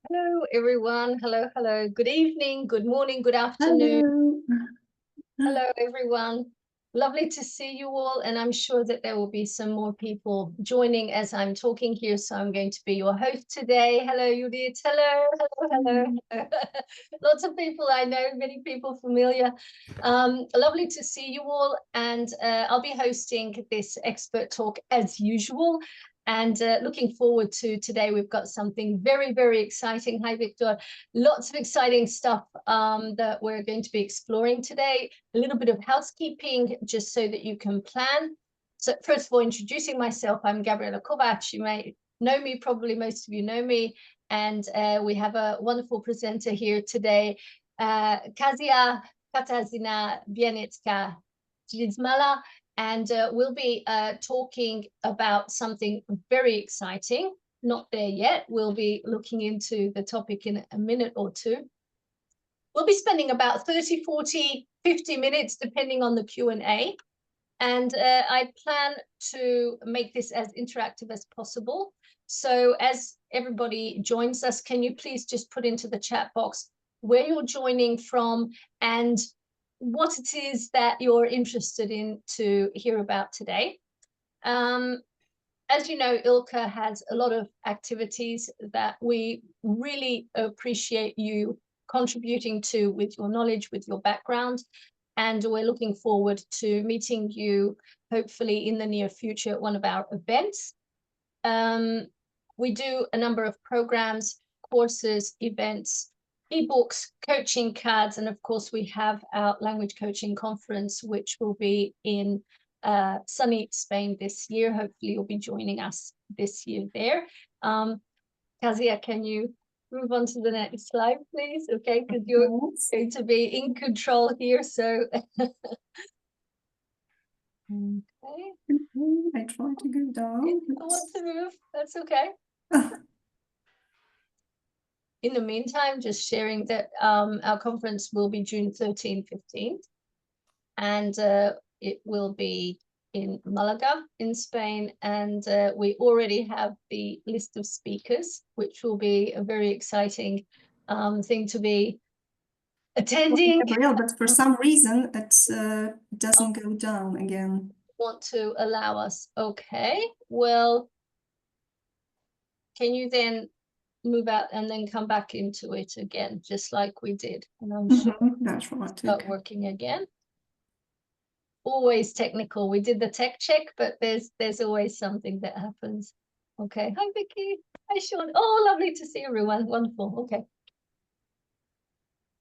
Hello, everyone. Hello, hello. Good evening, good morning, good afternoon. Hello. Hello, everyone. Lovely to see you all. And I'm sure that there will be some more people joining as I'm talking here. So I'm going to be your host today. Hello, Judith. Hello, hello, hello. Lots of people I know, many people familiar. Lovely to see you all. And I'll be hosting this expert talk as usual. And looking forward to today. We've got something very, very exciting. Hi, Victor. Lots of exciting stuff that we're going to be exploring today. A little bit of housekeeping, just so that you can plan. So first of all, introducing myself, I'm Gabriela Kovac. You may know me, probably most of you know me. And we have a wonderful presenter here today, Katarzyna Bieniecka-Drzymała. And we'll be talking about something very exciting. Not there yet. We'll be looking into the topic in a minute or two. We'll be spending about 30, 40, 50 minutes, depending on the Q&A. And I plan to make this as interactive as possible. So as everybody joins us, can you please just put into the chat box where you're joining from and what it is that you're interested in to hear about today. As you know, ILCA has a lot of activities that we really appreciate you contributing to with your knowledge, with your background. And we're looking forward to meeting you, hopefully in the near future, at one of our events. We do a number of programs, courses, events, ebooks, coaching cards, and of course we have our language coaching conference, which will be in sunny Spain this year. Hopefully you'll be joining us this year there. Kazia, can you move on to the next slide, please? Okay, because you're going to be in control here, so. Okay. I try to go down. If you want to move, that's okay. In the meantime, just sharing that our conference will be June 13th, 15th, and it will be in Malaga in Spain. And we already have the list of speakers, which will be a very exciting thing to be attending. Gabriel, but for some reason it doesn't go down again. Want to allow us? Okay, well, can you then move out and then come back into it again, just like we did? And I'm sure that's right. Start working again. Always technical. We did the tech check, but there's always something that happens. Okay. Hi, Vicky. Hi, Sean. Oh, lovely to see everyone. Wonderful. Okay.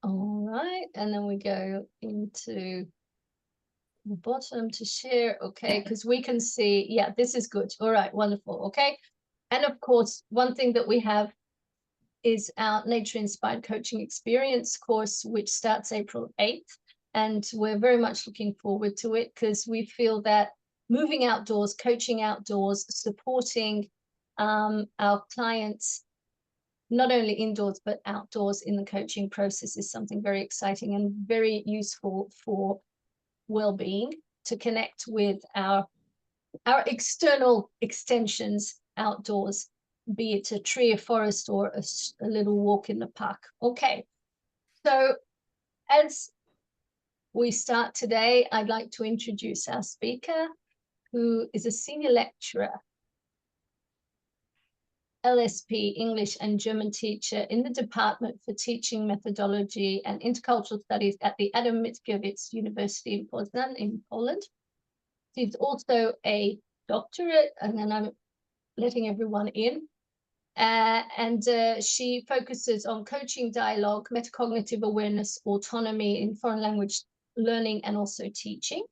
All right. And then we go into the bottom to share. Okay. Because we can see, yeah, this is good. All right. Wonderful. Okay. And of course, one thing that we have is our nature-inspired coaching experience course, which starts April 8th. And we're very much looking forward to it because we feel that moving outdoors, coaching outdoors, supporting our clients, not only indoors, but outdoors in the coaching process is something very exciting and very useful for well-being, to connect with our external extensions outdoors, be it a tree, a forest, or a little walk in the park. Okay, so as we start today, I'd like to introduce our speaker, who is a senior lecturer, LSP English and German teacher in the Department for Teaching Methodology and Intercultural Studies at the Adam Mickiewicz University in Poznan in Poland. She's also a doctorate, and then I'm letting everyone in. She focuses on coaching, dialogue, metacognitive awareness, autonomy in foreign language learning, and also teaching.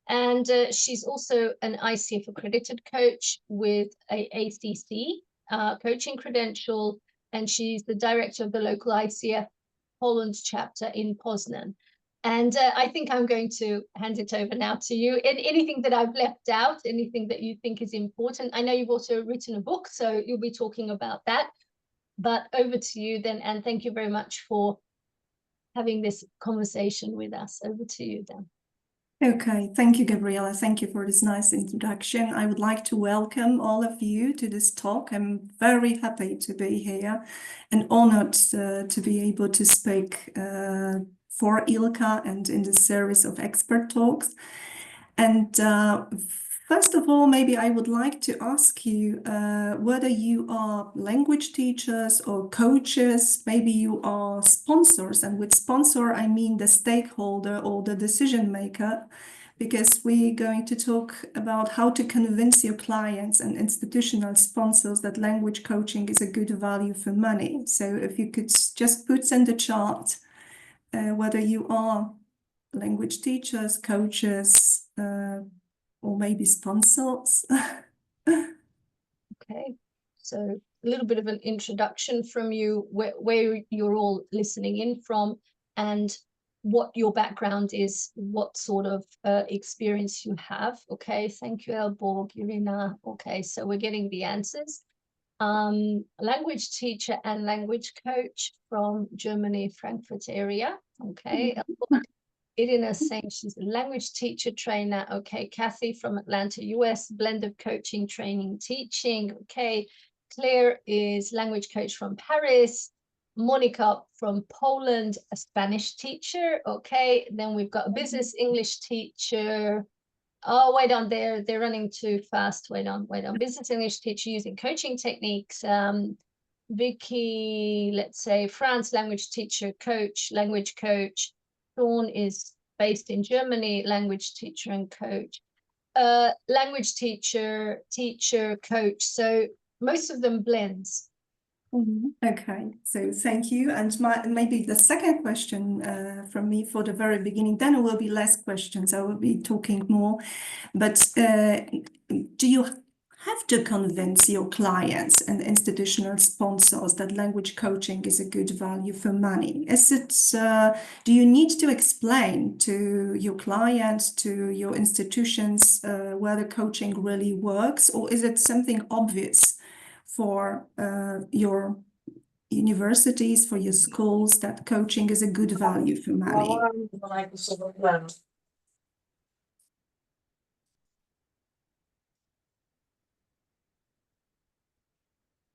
And she's also an ICF accredited coach with a ACC coaching credential, and she's the director of the local ICF Poland chapter in Poznan. And I think I'm going to hand it over now to you. Anything that I've left out, anything that you think is important. I know you've also written a book, so you'll be talking about that. But over to you then, and thank you very much for having this conversation with us. Over to you, Dan. Okay, thank you, Gabriela. Thank you for this nice introduction. I would like to welcome all of you to this talk. I'm very happy to be here and honored to be able to speak for ILCA and in this series of expert talks. And first of all, maybe I would like to ask you whether you are language teachers or coaches, maybe you are sponsors, and with sponsor, I mean the stakeholder or the decision maker, because we're going to talk about how to convince your clients and institutional sponsors that language coaching is a good value for money. So if you could just put in the chart whether you are language teachers, coaches, or maybe sponsors. Okay, so a little bit of an introduction from you, where you're all listening in from, and what your background is, what sort of experience you have. Okay, thank you, Elborg, Irina. Okay, so we're getting the answers. Language teacher and language coach from Germany, Frankfurt area. Okay, Elborg. Irina saying she's a language teacher trainer. Okay, Kathy from Atlanta, US, blend of coaching, training, teaching. Okay, Claire is language coach from Paris. Monica from Poland, a Spanish teacher. Okay, then we've got a business English teacher. Oh, wait on, they're running too fast. Wait on. Business English teacher using coaching techniques. Vicky, let's say France, language teacher, coach, language coach. Dawn is based in Germany, language teacher and coach. Language teacher, coach. So most of them blends. Okay, so thank you. And maybe the second question from me for the very beginning, then it will be less questions. I will be talking more. But do you have to convince your clients and institutional sponsors that language coaching is a good value for money? Is it, do you need to explain to your clients, to your institutions, whether coaching really works, or is it something obvious for your universities, for your schools, that coaching is a good value for money?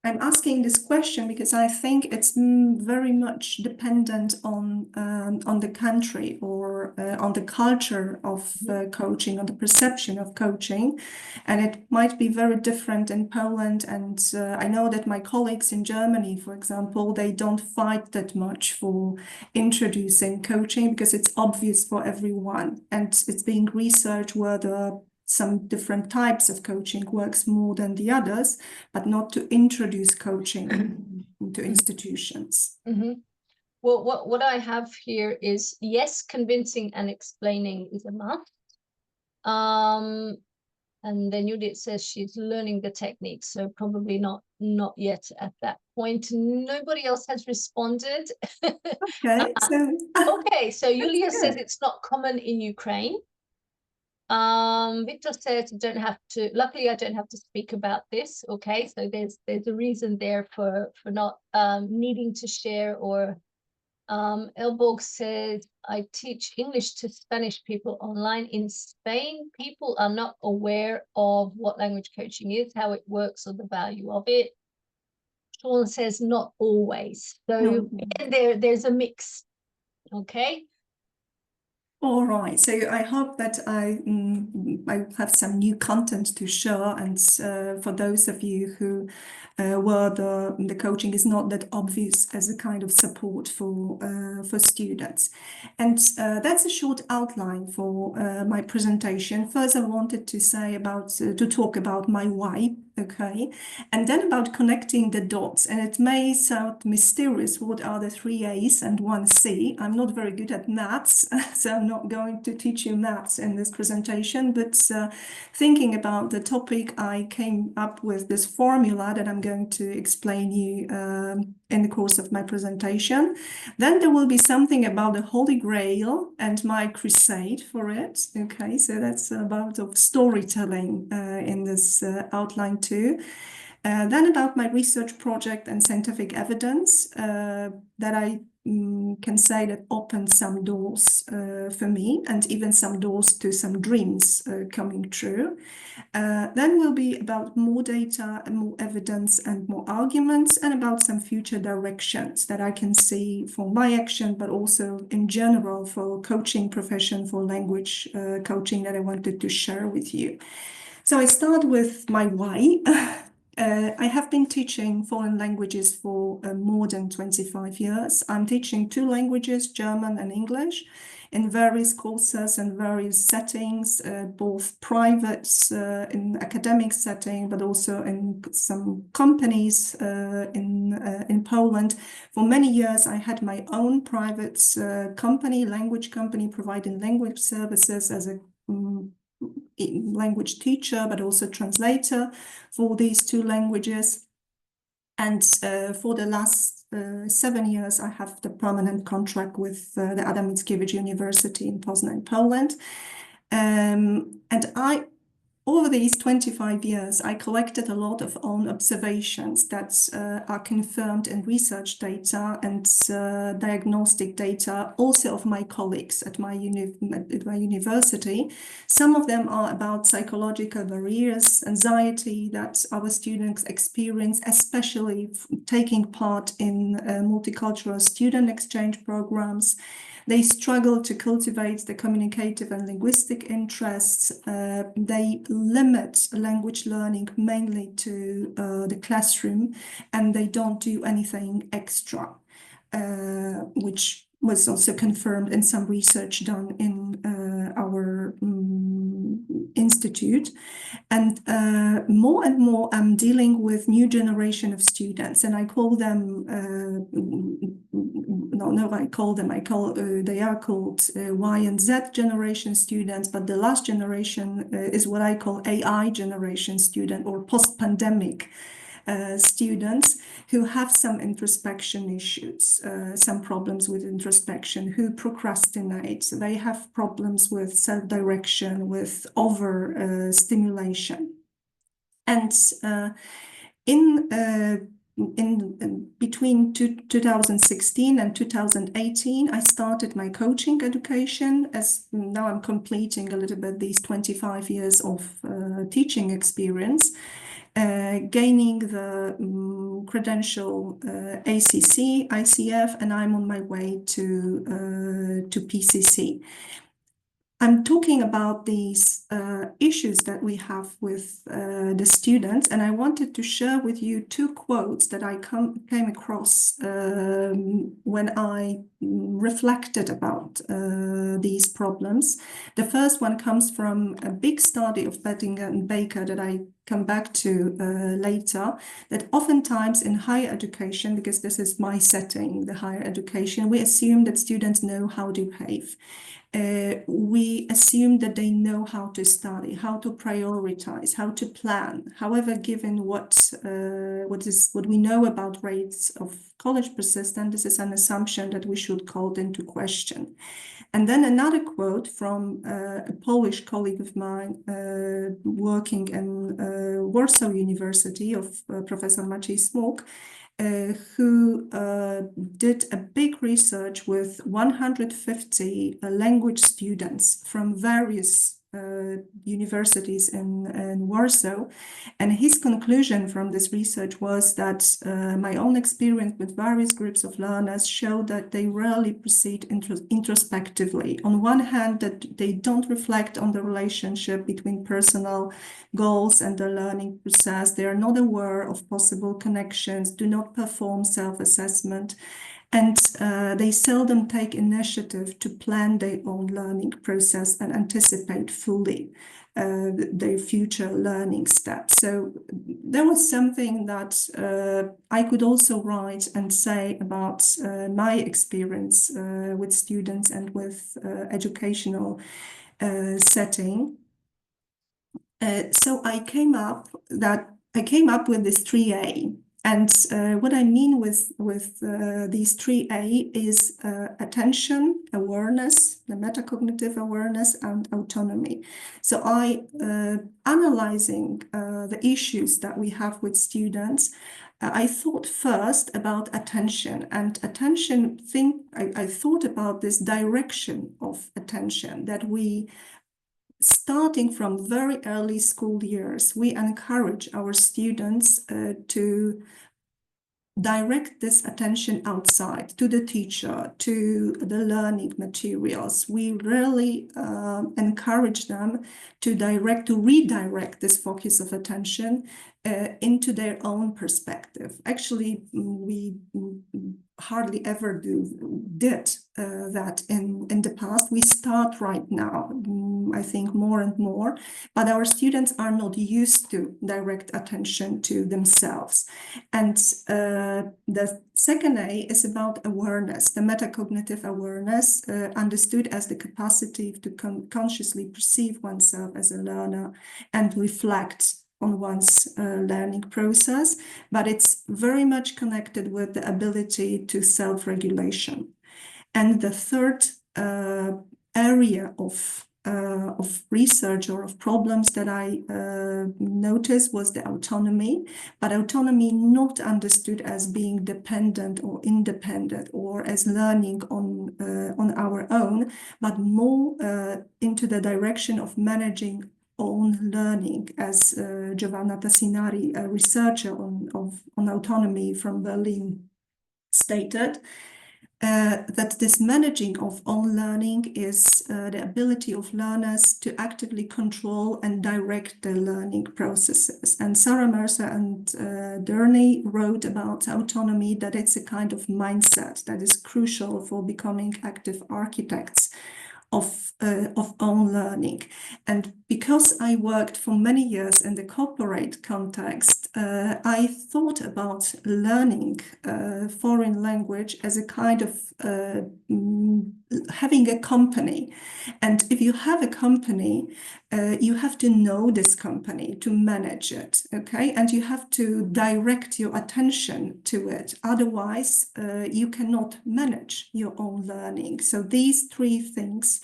I'm asking this question because I think it's very much dependent on the country or on the culture of coaching, on the perception of coaching, and it might be very different in Poland. And I know that my colleagues in Germany, for example, they don't fight that much for introducing coaching because it's obvious for everyone, and it's being researched whether some different types of coaching works more than the others, but not to introduce coaching into institutions. Well, what I have here is, yes, convincing and explaining is a must. And then Judith says she's learning the technique, so probably not yet at that point. Nobody else has responded. Okay, so okay, so Julia says it's not common in Ukraine. Victor says luckily I don't have to speak about this. Okay, so there's a reason there for not needing to share. Or Elborg says, I teach English to Spanish people online in Spain. People are not aware of what language coaching is, how it works, or the value of it. Sean says not always. So there's a mix. Okay. All right, so I hope that I have some new content to share, and for those of you who where the coaching is not that obvious as a kind of support for students. And that's a short outline for my presentation. First, I wanted to say to talk about my why, okay, and then about connecting the dots. And it may sound mysterious, what are the 3 A's and 1 C? I'm not very good at maths, so I'm not going to teach you maths in this presentation, but thinking about the topic, I came up with this formula that I'm going to explain you in the course of my presentation. Then there will be something about the Holy Grail and my crusade for it. Okay, so that's about storytelling in this outline too. Then about my research project and scientific evidence that I can say that opened some doors for me, and even some doors to some dreams coming true. Then will be about more data and more evidence and more arguments, and about some future directions that I can see for my action, but also in general for coaching profession, for language coaching that I wanted to share with you. So I start with my why. I have been teaching foreign languages for more than 25 years. I'm teaching 2 languages, German and English, in various courses and various settings, both private, in academic setting, but also in some companies in Poland. For many years, I had my own private company, language company, providing language services as a language teacher, but also translator for these 2 languages. And for the last 7 years, I have the permanent contract with the Adam Mickiewicz University in Poznań, Poland. And over these 25 years, I collected a lot of own observations that are confirmed in research data and diagnostic data, also of my colleagues at my university. Some of them are about psychological barriers, anxiety that our students experience, especially taking part in multicultural student exchange programs. They struggle to cultivate the communicative and linguistic interests. They limit language learning mainly to the classroom, and they don't do anything extra, which was also confirmed in some research done in our institute. And more and more I'm dealing with new generation of students, and I call them, they are called Y and Z generation students, but the last generation is what I call AI generation student, or post-pandemic students who have some introspection issues, some problems with introspection, who procrastinate. They have problems with self-direction, with over-stimulation. And in between 2016 and 2018, I started my coaching education, as now I'm completing a little bit these 25 years of teaching experience. Gaining the credential ACC, ICF, and I'm on my way to PCC. I'm talking about these issues that we have with the students, and I wanted to share with you 2 quotes that I came across when I reflected about these problems. The first one comes from a big study of Bettinger and Baker that I come back to later, that oftentimes in higher education, because this is my setting, the higher education, we assume that students know how to behave. We assume that they know how to study, how to prioritize, how to plan. However, given what we know about rates of college persistence, this is an assumption that we should call into question. And then another quote from a Polish colleague of mine working in Warsaw University, of Professor Maciej Smuk, who did a big research with 150 language students from various universities in Warsaw. And his conclusion from this research was that my own experience with various groups of learners showed that they rarely proceed introspectively. On one hand, that they don't reflect on the relationship between personal goals and the learning process. They are not aware of possible connections, do not perform self-assessment, and they seldom take initiative to plan their own learning process and anticipate fully their future learning steps. So there was something that I could also write and say about my experience with students and with educational setting. So I came up with this 3A. And what I mean with these 3A is attention, awareness, the metacognitive awareness, and autonomy. So I, analyzing the issues that we have with students, I thought first about attention, and attention I thought about this direction of attention that we, starting from very early school years, we encourage our students to direct this attention outside, to the teacher, to the learning materials. We really encourage them to redirect this focus of attention into their own perspective. Actually, we hardly ever did that in the past. We start right now, I think, more and more, but our students are not used to direct attention to themselves. And the second A is about awareness, the metacognitive awareness, understood as the capacity to consciously perceive oneself as a learner and reflect on one's learning process, but it's very much connected with the ability to self-regulation. And the third area of research or of problems that I noticed was the autonomy, but autonomy not understood as being dependent or independent or as learning on our own, but more into the direction of managing own learning, as Giovanna Tassinari, a researcher on autonomy from Berlin, stated. That this managing of own learning is the ability of learners to actively control and direct their learning processes. And Sarah Mercer and Durney wrote about autonomy, that it's a kind of mindset that is crucial for becoming active architects of own learning. And because I worked for many years in the corporate context, I thought about learning foreign language as a kind of having a company. And if you have a company, you have to know this company to manage it, okay? And you have to direct your attention to it. Otherwise, you cannot manage your own learning. So these three things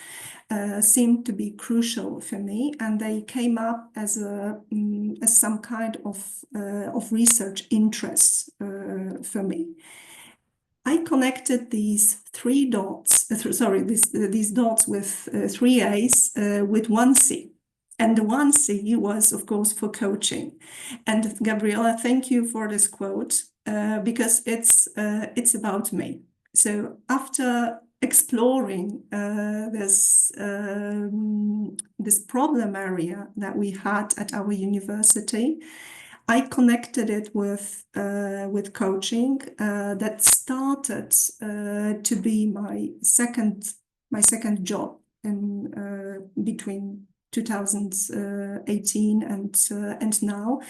seemed to be crucial for me, and they came up as some kind of research interest for me. I connected these three dots, these dots with three A's with one C. And the one C was, of course, for coaching. And Gabriela, thank you for this quote, because it's about me. So after exploring this problem area that we had at our university, I connected it with coaching that started to be my second job in between 2018 and now.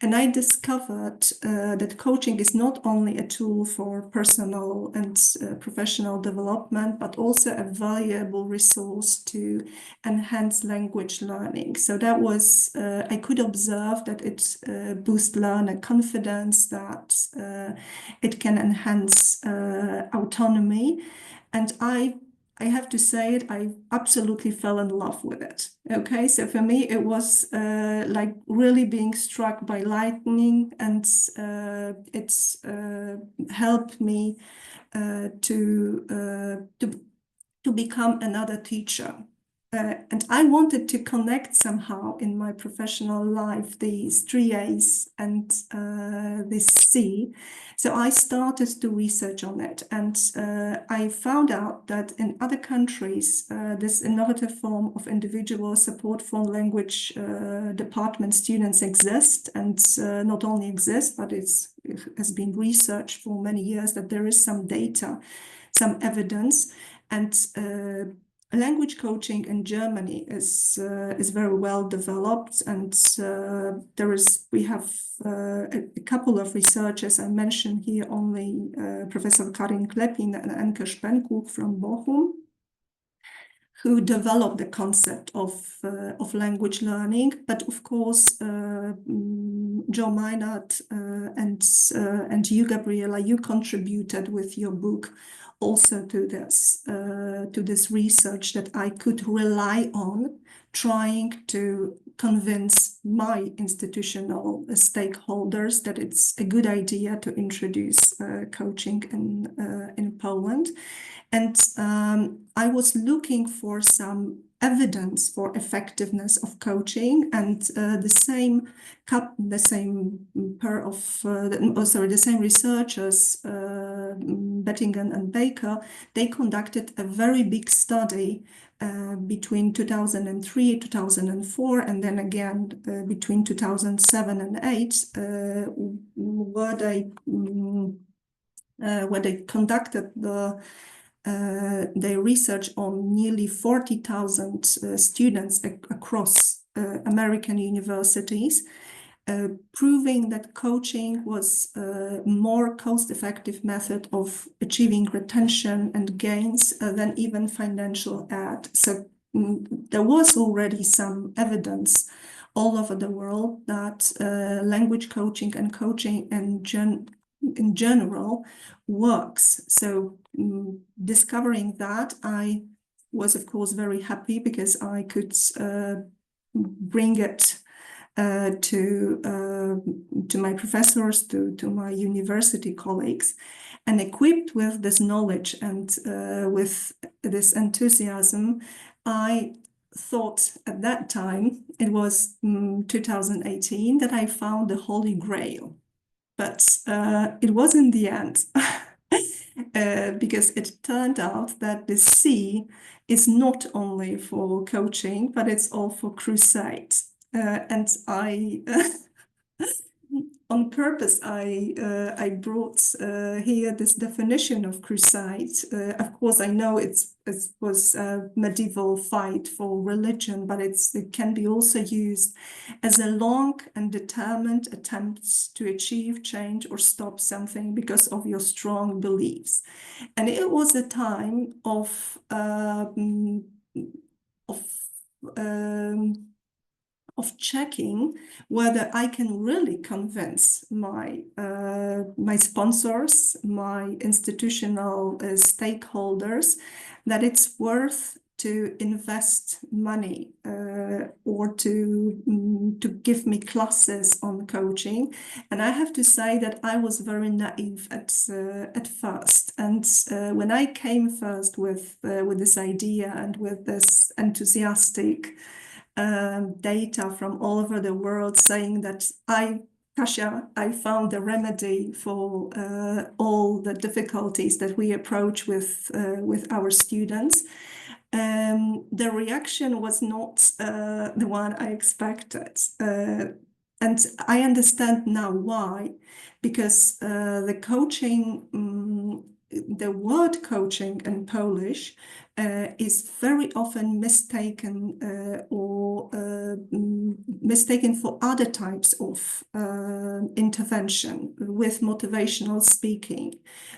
And I discovered that coaching is not only a tool for personal and professional development, but also a valuable resource to enhance language learning. So that was, I could observe that it boosts learner confidence, that it can enhance autonomy. And I have to say it, I absolutely fell in love with it. Okay, so for me, it was like really being struck by lightning, and it's helped me to become another teacher. And I wanted to connect somehow in my professional life these three A's and this C. So I started to research on it, and I found out that in other countries, this innovative form of individual support for language department students exist, and not only exist, but it has been researched for many years that there is some data, some evidence, and language coaching in Germany is very well developed, and we have a couple of researchers. I mentioned here only Professor Karin Klepin and Anke Spenkuch from Bochum, who developed the concept of language learning. But of course, Joe Maynard and you, Gabriela, you contributed with your book also to this research that I could rely on, trying to convince my institutional stakeholders that it's a good idea to introduce coaching in Poland. And I was looking for some evidence for effectiveness of coaching, and the same researchers, Bettingen and Baker, they conducted a very big study between 2003, 2004, and then again between 2007 and 2008, where they conducted their research on nearly 40,000 students across American universities, proving that coaching was a more cost-effective method of achieving retention and gains than even financial aid. So there was already some evidence all over the world that language coaching and coaching in general works. So discovering that, I was of course very happy because I could bring it to my professors, to my university colleagues, and equipped with this knowledge and with this enthusiasm, I thought at that time, it was 2018, that I found the Holy Grail. But it was in the end, because it turned out that the C is not only for coaching, but it's all for crusade. And I, on purpose, I brought here this definition of crusade. Of course, I know it was a medieval fight for religion, but it can be also used as a long and determined attempt to achieve change or stop something because of your strong beliefs. And it was a time of checking whether I can really convince my sponsors, my institutional stakeholders, that it's worth to invest money or to give me classes on coaching. And I have to say that I was very naive at first. And when I came first with this idea and with this enthusiastic data from all over the world saying that Kasia, I found the remedy for all the difficulties that we approach with our students, the reaction was not the one I expected. And I understand now why, because the coaching, the word coaching in Polish is very often mistaken mistaken for other types of intervention, with motivational speaking,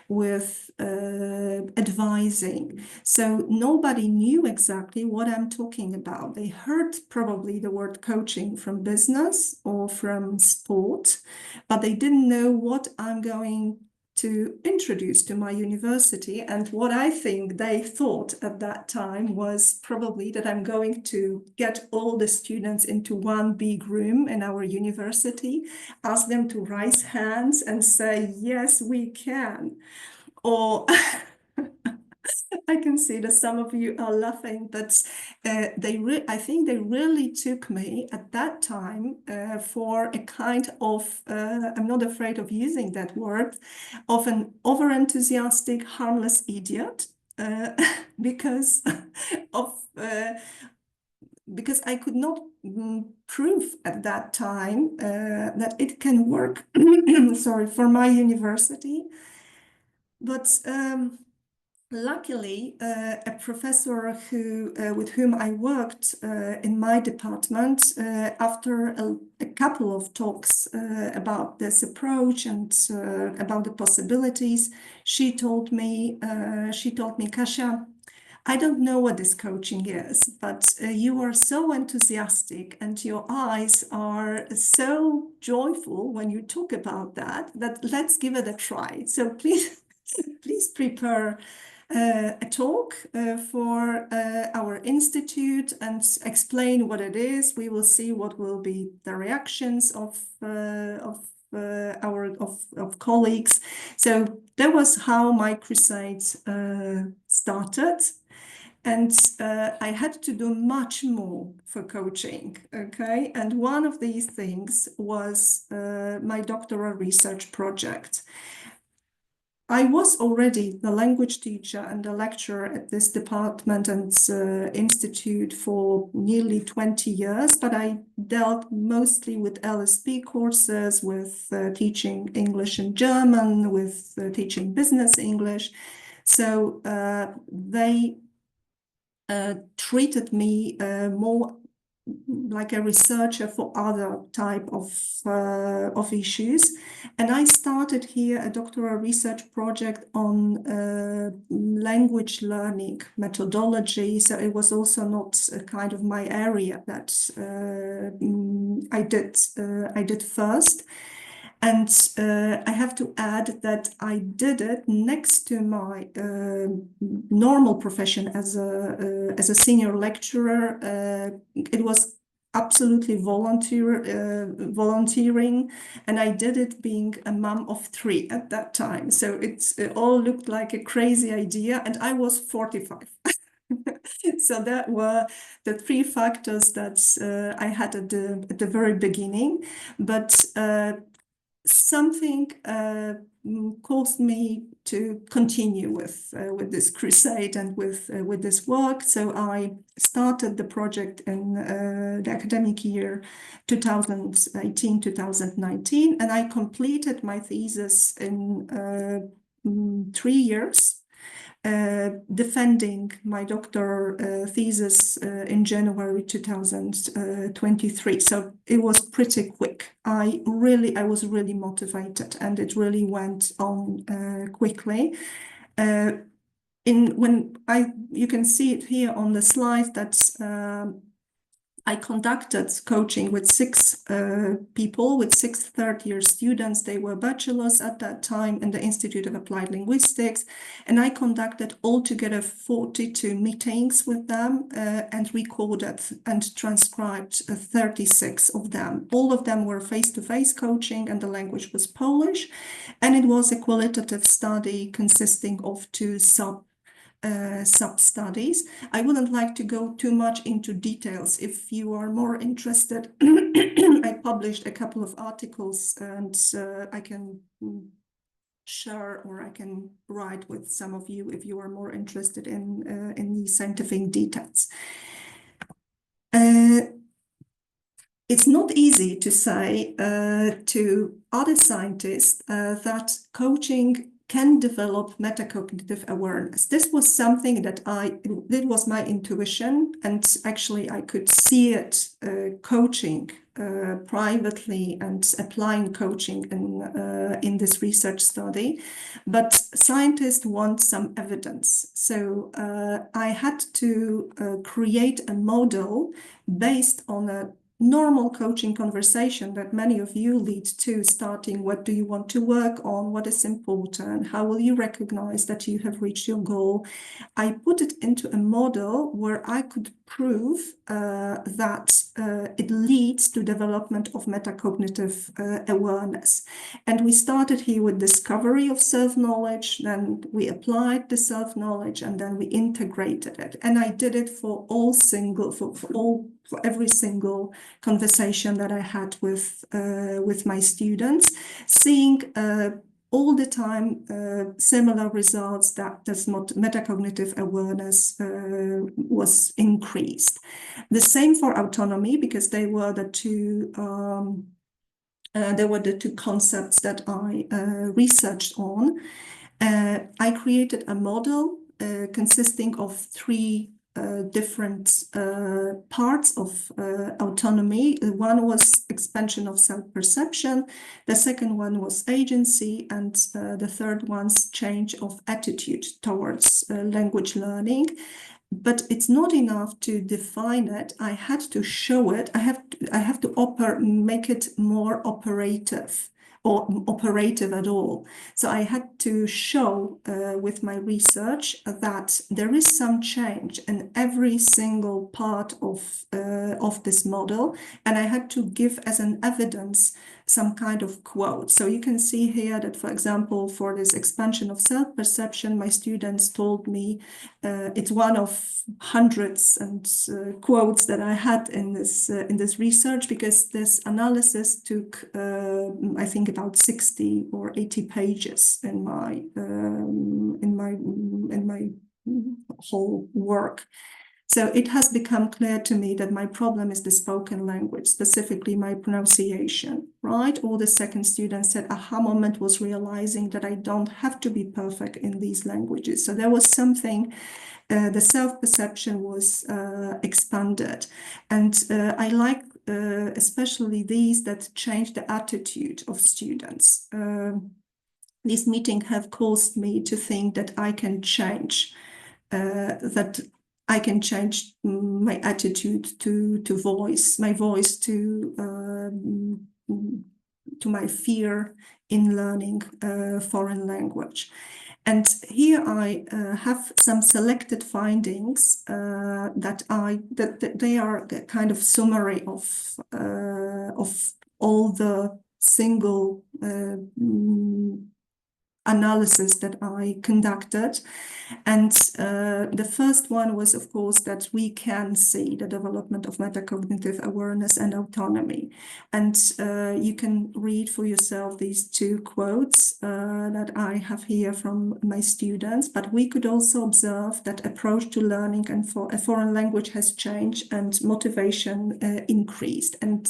with advising. So nobody knew exactly what I'm talking about. They heard probably the word coaching from business or from sport, but they didn't know what I'm going to introduce to my university. And what I think they thought at that time was probably that I'm going to get all the students into one big room in our university, ask them to raise hands and say, yes, we can. Or I can see that some of you are laughing, but I think they really took me at that time for a kind of, I'm not afraid of using that word, of an over-enthusiastic, harmless idiot, because I could not prove at that time that it can work, sorry, for my university. But luckily, a professor with whom I worked in my department, after a couple of talks about this approach and about the possibilities, she told me, Kasia, I don't know what this coaching is, but you are so enthusiastic and your eyes are so joyful when you talk about that let's give it a try. So please, please prepare a talk for our institute and explain what it is. We will see what will be the reactions of colleagues. So that was how my crusade started. And I had to do much more for coaching, okay? And one of these things was my doctoral research project. I was already the language teacher and the lecturer at this department and institute for nearly 20 years, but I dealt mostly with LSP courses, with teaching English and German, with teaching business English. So they treated me more like a researcher for other type of issues. And I started here a doctoral research project on language learning methodology. So it was also not a kind of my area that I did first. And I have to add that I did it next to my normal profession as a senior lecturer. It was absolutely volunteering, and I did it being a mom of 3 at that time. So it all looked like a crazy idea, and I was 45. So that were the 3 factors that I had at the very beginning, but something caused me to continue with this crusade and with this work. So I started the project in the academic year 2018-2019, and I completed my thesis in 3 years. Defending my doctoral thesis in January 2023. So it was pretty quick. I was really motivated, and it really went on quickly. You can see it here on the slide that I conducted coaching with 6 people, with 6 third-year students. They were bachelors at that time in the Institute of Applied Linguistics. And I conducted altogether 42 meetings with them and recorded and transcribed 36 of them. All of them were face-to-face coaching, and the language was Polish. And it was a qualitative study consisting of 2 sub-studies. I wouldn't like to go too much into details. If you are more interested, I published a couple of articles, and I can share, or I can write with some of you if you are more interested in the scientific details. It's not easy to say to other scientists that coaching can develop metacognitive awareness. This was something that it was my intuition, and actually I could see it coaching privately and applying coaching in this research study. But scientists want some evidence. So I had to create a model based on a normal coaching conversation that many of you lead to, starting what do you want to work on, what is important, how will you recognize that you have reached your goal. I put it into a model where I could prove that it leads to development of metacognitive awareness. And we started here with discovery of self-knowledge, then we applied the self-knowledge, and then we integrated it. And I did it for every single conversation that I had with my students, seeing all the time similar results, that this metacognitive awareness was increased. The same for autonomy, because they were the 2 concepts that I researched on. I created a model consisting of 3 different parts of autonomy. One was expansion of self-perception, the second one was agency, and the third one's change of attitude towards language learning. but it's not enough to define it. I had to show it. I have to make it more operative, or operative at all. So I had to show with my research that there is some change in every single part of this model, and I had to give as an evidence some kind of quote. So you can see here that, for example, for this expansion of self-perception, my students told me it's one of hundreds and quotes that I had in this research, because this analysis took I think about 60 or 80 pages in my whole work. So it has become clear to me that my problem is the spoken language, specifically my pronunciation, right? All the second students said aha moment was realizing that I don't have to be perfect in these languages. So there was something, the self-perception was expanded. And I like especially these that change the attitude of students. This meeting have caused me to think that I can change, that I can change my attitude to voice, my voice to my fear in learning foreign language. And here I have some selected findings that they are a kind of summary of all the single analysis that I conducted. And the first one was, of course, that we can see the development of metacognitive awareness and autonomy. And you can read for yourself these two quotes that I have here from my students. But we could also observe that approach to learning and for a foreign language has changed and motivation increased. And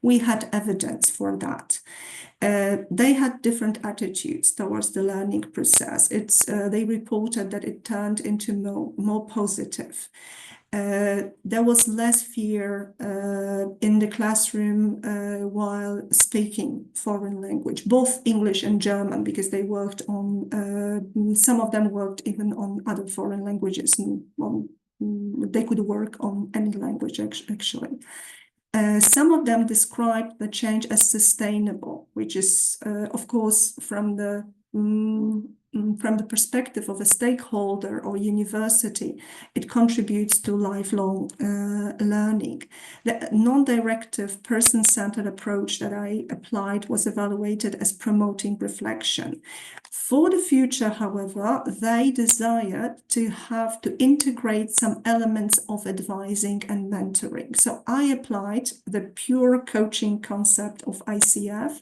we had evidence for that. They had different attitudes towards the learning process. They reported that it turned into more positive. There was less fear in the classroom while speaking foreign language, both English and German, because they worked on, some of them worked even on other foreign languages. They could work on any language, actually. Some of them described the change as sustainable, which is, of course, from the perspective of a stakeholder or university, it contributes to lifelong learning. The non-directive, person-centered approach that I applied was evaluated as promoting reflection. For the future, however, they desired to have to integrate some elements of advising and mentoring. So I applied the pure coaching concept of ICF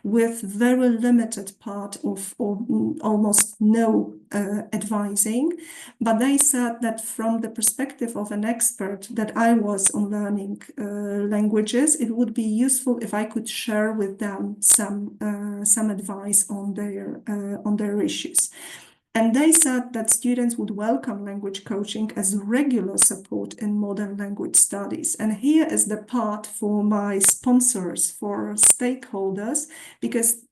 with very limited part of almost no advising. But they said that from the perspective of an expert that I was on learning languages, it would be useful if I could share with them some advice on their issues. And they said that students would welcome language coaching as regular support in modern language studies. And here is the part for my sponsors, for stakeholders, because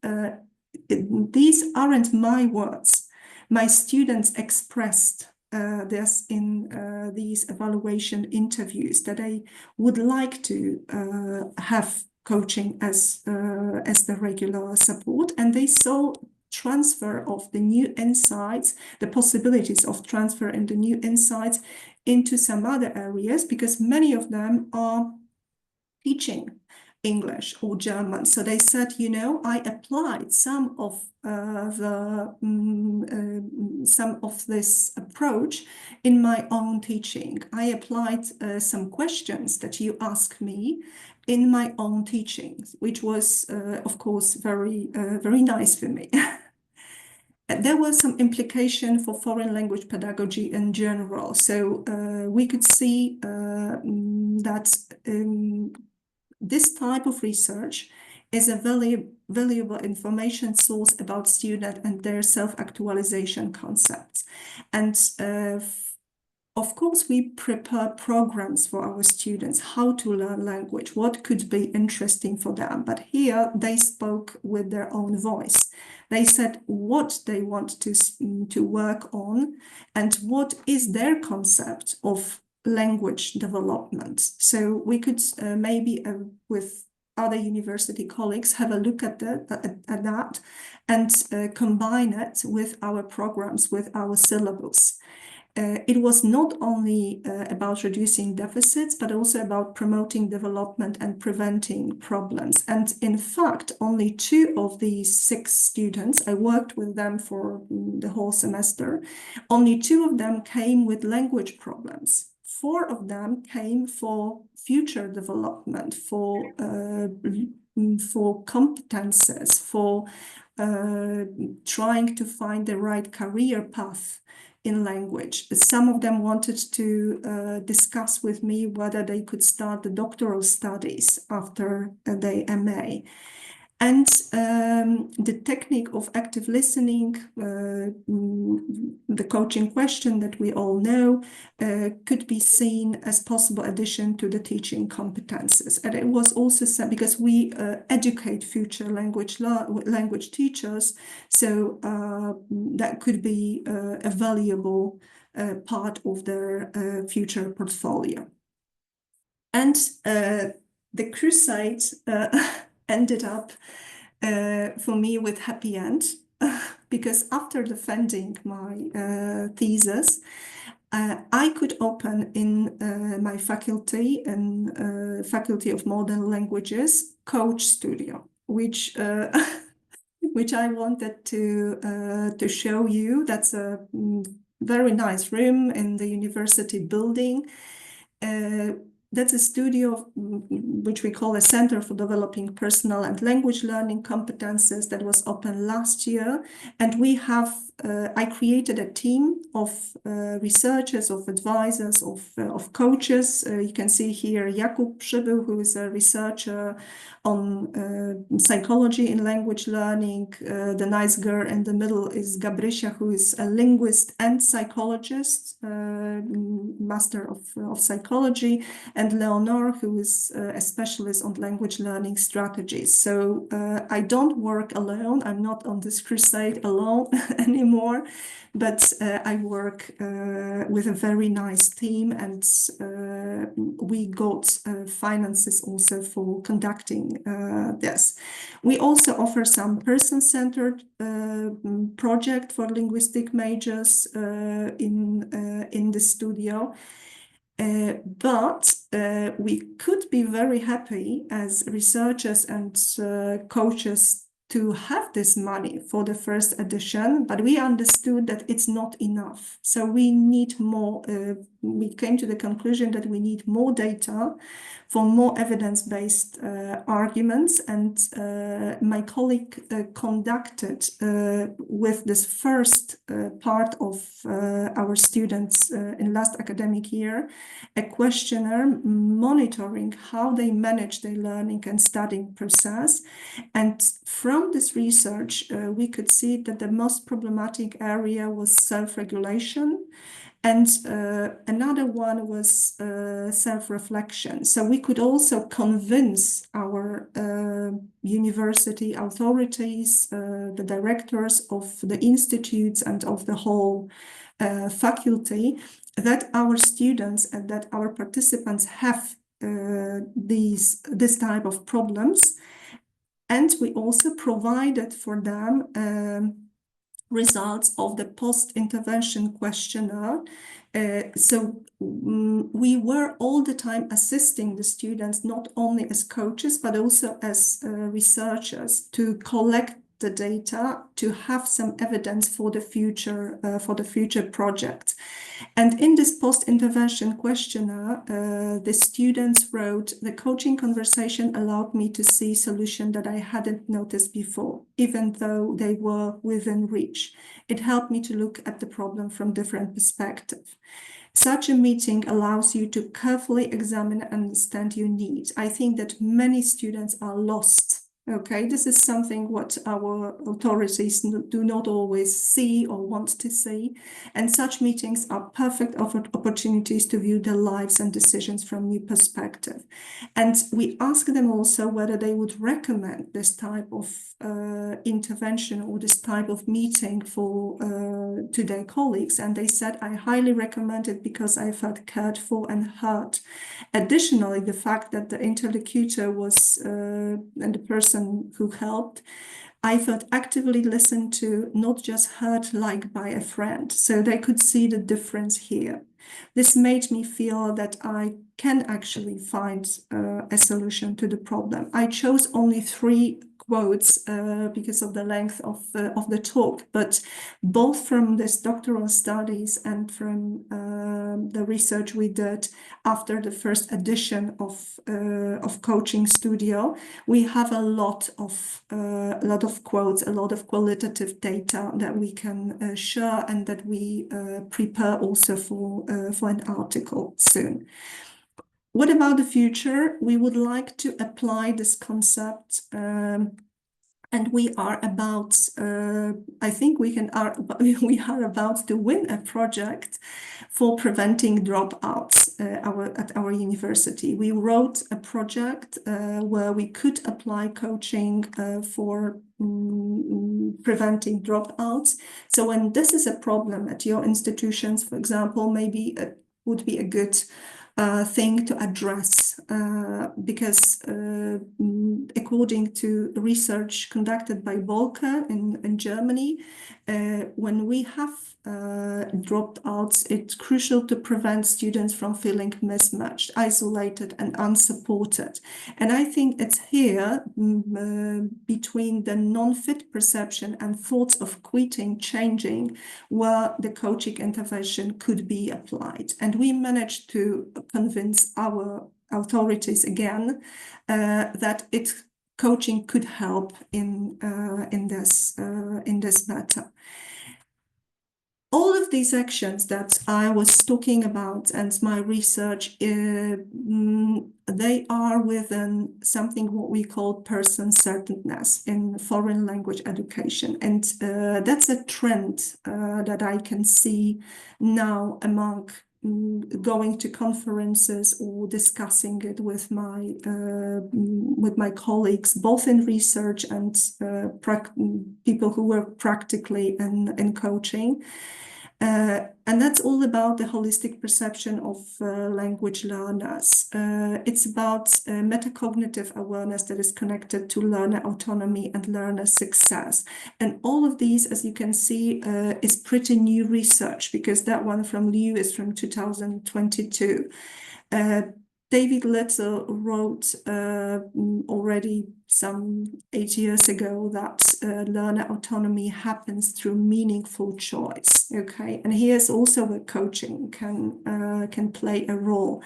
these aren't my words. My students expressed this in these evaluation interviews, that they would like to have coaching as the regular support, and they saw transfer of the new insights, the possibilities of transfer and the new insights into some other areas, because many of them are teaching English or German. So they said, you know, I applied some of this approach in my own teaching. I applied some questions that you asked me in my own teachings, which was, of course, very nice for me. There was some implication for foreign language pedagogy in general. So we could see that this type of research is a valuable information source about students and their self-actualization concepts. And of course, we prepare programs for our students, how to learn language, what could be interesting for them. But here they spoke with their own voice. They said what they want to work on and what is their concept of language development. So we could maybe with other university colleagues have a look at that and combine it with our programs, with our syllabus. It was not only about reducing deficits, but also about promoting development and preventing problems. And in fact, only 2 of these 6 students, I worked with them for the whole semester, only 2 of them came with language problems. 4 of them came for future development, for competences, for trying to find the right career path in language. Some of them wanted to discuss with me whether they could start the doctoral studies after their MA. And the technique of active listening, the coaching question that we all know, could be seen as possible addition to the teaching competences. And it was also said, because we educate future language teachers, so that could be a valuable part of their future portfolio. And the crusade ended up for me with happy end, because after defending my thesis, I could open in my faculty, in Faculty of Modern Languages, Coach Studio, which which I wanted to show you. That's a very nice room in the university building. That's a studio which we call a Center for Developing Personal and Language Learning Competences that was open last year. And we have, I created a team of researchers, of advisors, of coaches. You can see here Jakub Przybył, who is a researcher on psychology in language learning. The nice girl in the middle is Gabrysia, who is a linguist and psychologist, master of psychology, and Leonor, who is a specialist on language learning strategies. So I don't work alone. I'm not on this crusade alone anymore, but I work with a very nice team, and we got finances also for conducting this. We also offer some person-centered project for linguistic majors in the studio. But we could be very happy as researchers and coaches to have this money for the first edition, but we understood that it's not enough. So we need more. We came to the conclusion that we need more data for more evidence-based arguments. And my colleague conducted with this first part of our students in last academic year, a questionnaire monitoring how they manage their learning and studying process. And from this research, we could see that the most problematic area was self-regulation. And another one was self-reflection. So we could also convince our university authorities, the directors of the institutes and of the whole faculty, that our students and that our participants have this type of problems. And we also provided for them results of the post-intervention questionnaire. So we were all the time assisting the students, not only as coaches, but also as researchers, to collect the data, to have some evidence for the future project. And in this post-intervention questionnaire, the students wrote, "The coaching conversation allowed me to see solutions that I hadn't noticed before, even though they were within reach. It helped me to look at the problem from different perspectives. Such a meeting allows you to carefully examine and understand your needs." I think that many students are lost Okay, this is something what our authorities do not always see or want to see. And such meetings are perfect opportunities to view their lives and decisions from new perspective. And we asked them also whether they would recommend this type of intervention or this type of meeting for to their colleagues. And they said, I highly recommend it because I felt cared for and heard. Additionally, the fact that the interlocutor was and the person who helped, I felt actively listened to, not just heard like by a friend. So they could see the difference here. This made me feel that I can actually find a solution to the problem. I chose only 3 quotes because of the length of the talk, but both from this doctoral studies and from the research we did after the first edition of Coaching Studio, we have a lot of quotes, a lot of qualitative data that we can share and that we prepare also for an article soon. What about the future? We would like to apply this concept, and we are about, I think we are about to win a project for preventing dropouts at our university. We wrote a project where we could apply coaching for preventing dropouts. So when this is a problem at your institutions, for example, maybe it would be a good thing to address because according to research conducted by Volker in Germany, when we have dropouts, it's crucial to prevent students from feeling mismatched, isolated, and unsupported. And I think it's here between the non-fit perception and thoughts of quitting, changing, where the coaching intervention could be applied. And we managed to convince our authorities again that coaching could help in this matter. All of these actions that I was talking about and my research, they are within something what we call person-centeredness in foreign language education. And that's a trend that I can see now among going to conferences or discussing it with my colleagues, both in research and people who work practically in coaching. And that's all about the holistic perception of language learners. It's about metacognitive awareness that is connected to learner autonomy and learner success. And all of these, as you can see, is pretty new research, because that one from Liu is from 2022. David Little wrote already some 8 years ago that learner autonomy happens through meaningful choice. Okay, and here's also where coaching can play a role.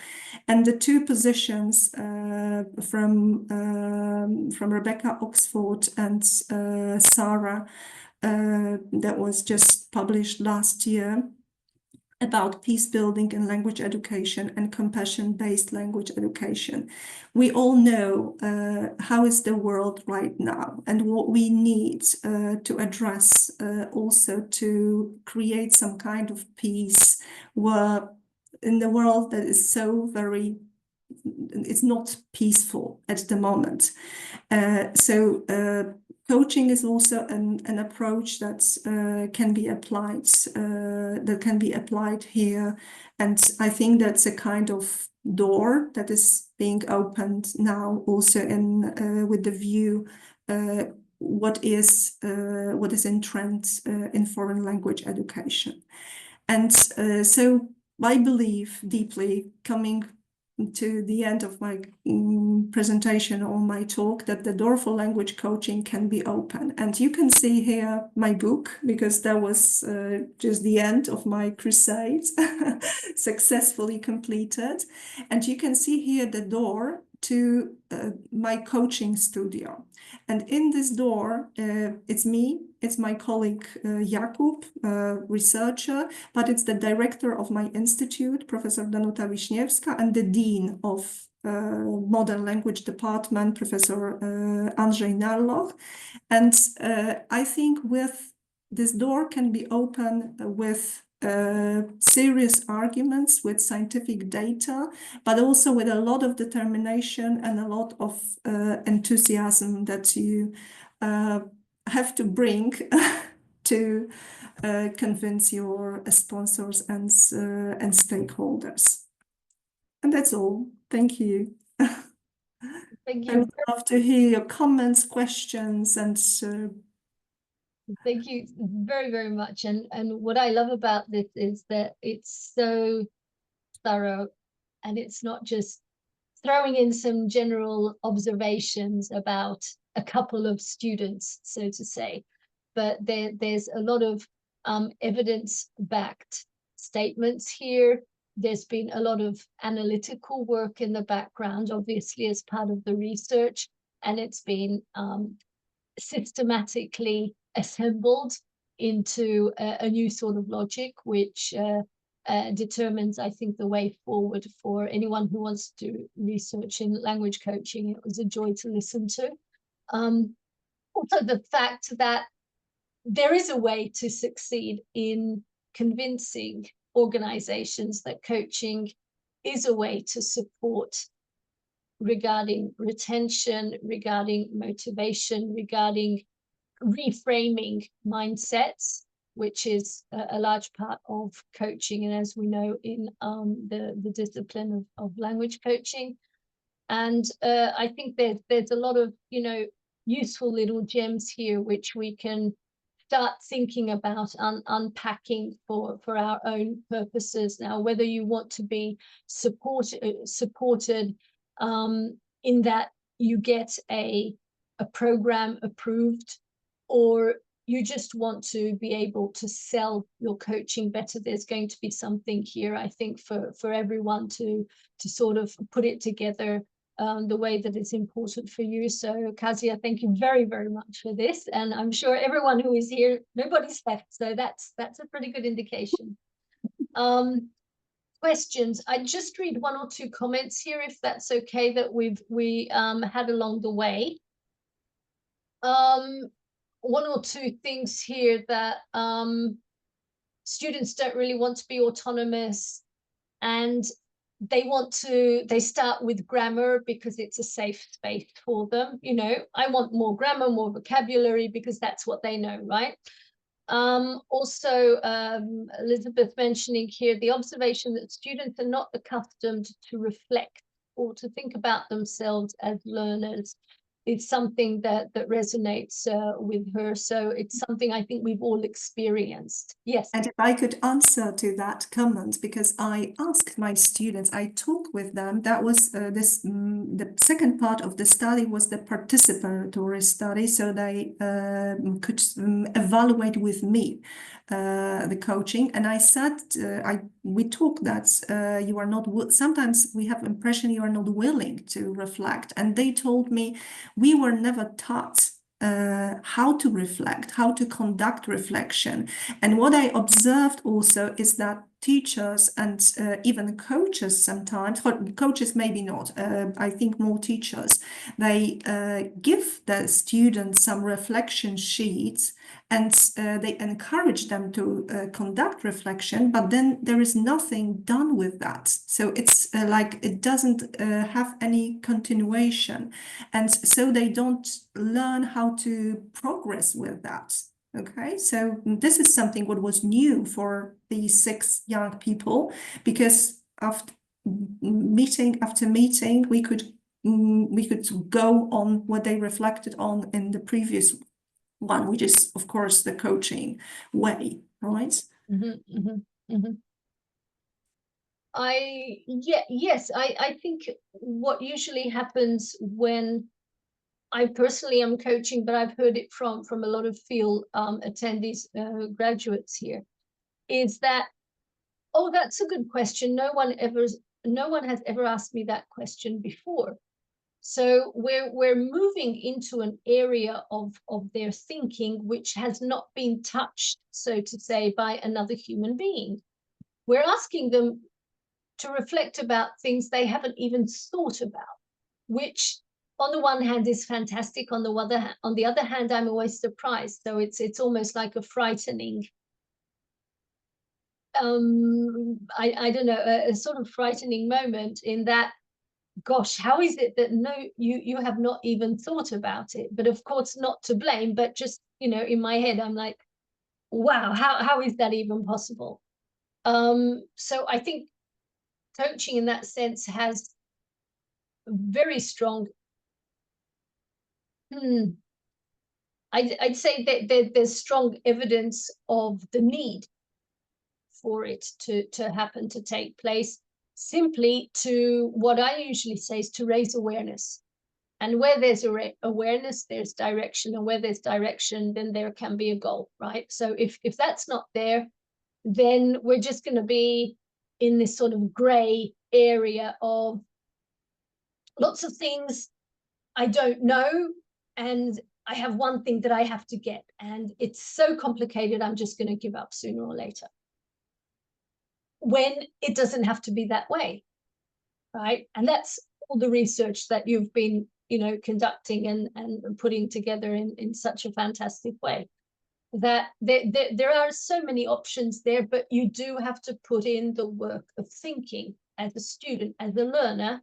And the 2 positions from Rebecca Oxford and Sarah that was just published last year, about peace building in language education and compassion-based language education. We all know how is the world right now and what we need to address also to create some kind of peace where in the world that is so very, it's not peaceful at the moment. Coaching is also an approach that can be applied here, and I think that's a kind of door that is being opened now, also in with the view what is in trend in foreign language education, and so I believe deeply, coming to the end of my presentation or my talk, that the door for language coaching can be open. And you can see here my book, because that was just the end of my crusade, successfully completed. And you can see here the door to my coaching studio. And in this door, it's me, it's my colleague Jakub, researcher, but it's the director of my institute, Professor Danuta Wiśniewska, and the dean of Modern Language Department, Professor Andrzej Narloch. And I think with this door can be open with serious arguments, with scientific data, but also with a lot of determination and a lot of enthusiasm that you have to bring to convince your sponsors and stakeholders. And that's all. Thank you. Thank I you. would love to hear your comments, questions, and Thank you very, very much. And what I love about this is that it's so thorough, and it's not just throwing in some general observations about a couple of students, so to say, but there's a lot of evidence-backed statements here. There's been a lot of analytical work in the background, obviously, as part of the research, and it's been systematically assembled into a new sort of logic, which determines, I think, the way forward for anyone who wants to do research in language coaching. It was a joy to listen to. Also, the fact that there is a way to succeed in convincing organizations that coaching is a way to support regarding retention, regarding motivation, regarding reframing mindsets, which is a large part of coaching, and as we know, in the discipline of language coaching. And I think there's a lot of, you know, useful little gems here which we can start thinking about unpacking for our own purposes. Now, whether you want to be supported in that you get a program approved, or you just want to be able to sell your coaching better, there's going to be something here, I think, for everyone to sort of put it together the way that is important for you. So Kazia, thank you very, very much for this. And I'm sure everyone who is here, nobody's left. So that's a pretty good indication. Questions. I just read one or two comments here, if that's okay, that we had along the way. One or two things here that students don't really want to be autonomous, and they start with grammar because it's a safe space for them. You know, I want more grammar, more vocabulary, because that's what they know, right? Also, Elizabeth mentioning here the observation that students are not accustomed to reflect or to think about themselves as learners. It's something that resonates with her. So it's something I think we've all experienced. Yes. And if I could answer to that comment, because I asked my students, I talked with them, that was the second part of the study was the participatory study. So they could evaluate with me the coaching. And I said, we talked that you are not, sometimes we have impression you are not willing to reflect. And they told me, we were never taught how to reflect, how to conduct reflection. And what I observed also is that teachers and even coaches sometimes, coaches maybe not, I think more teachers, they give the students some reflection sheets and they encourage them to conduct reflection, but then there is nothing done with that. So it's like it doesn't have any continuation. And so they don't learn how to progress with that. Okay, so this is something what was new for these 6 young people, because after meeting after meeting, we could go on what they reflected on in the previous one, which is of course the coaching way, right? Mm-hmm, mm-hmm, mm-hmm. I think what usually happens when I personally am coaching, but I've heard it from a lot of field attendees, graduates here, is that, oh, that's a good question. No one has ever asked me that question before. So we're moving into an area of their thinking which has not been touched, so to say, by another human being. We're asking them to reflect about things they haven't even thought about, which on the one hand is fantastic. On the other hand, I'm always surprised. So it's almost like a frightening, I don't know, a sort of frightening moment in that, gosh, how is it that you have not even thought about it? But of course, not to blame, but just, in my head, I'm like, wow, how is that even possible? So I think coaching in that sense has very strong, I'd say that there's strong evidence of the need for it to happen, to take place, simply to, what I usually say is to raise awareness. And where there's awareness, there's direction. And where there's direction, then there can be a goal, right? So if that's not there, then we're just going to be in this sort of gray area of lots of things I don't know, and I have one thing that I have to get, and it's so complicated, I'm just going to give up sooner or later. When it doesn't have to be that way, right? And that's all the research that you've been, conducting and putting together in such a fantastic way. That there are so many options there, but you do have to put in the work of thinking as a student, as a learner,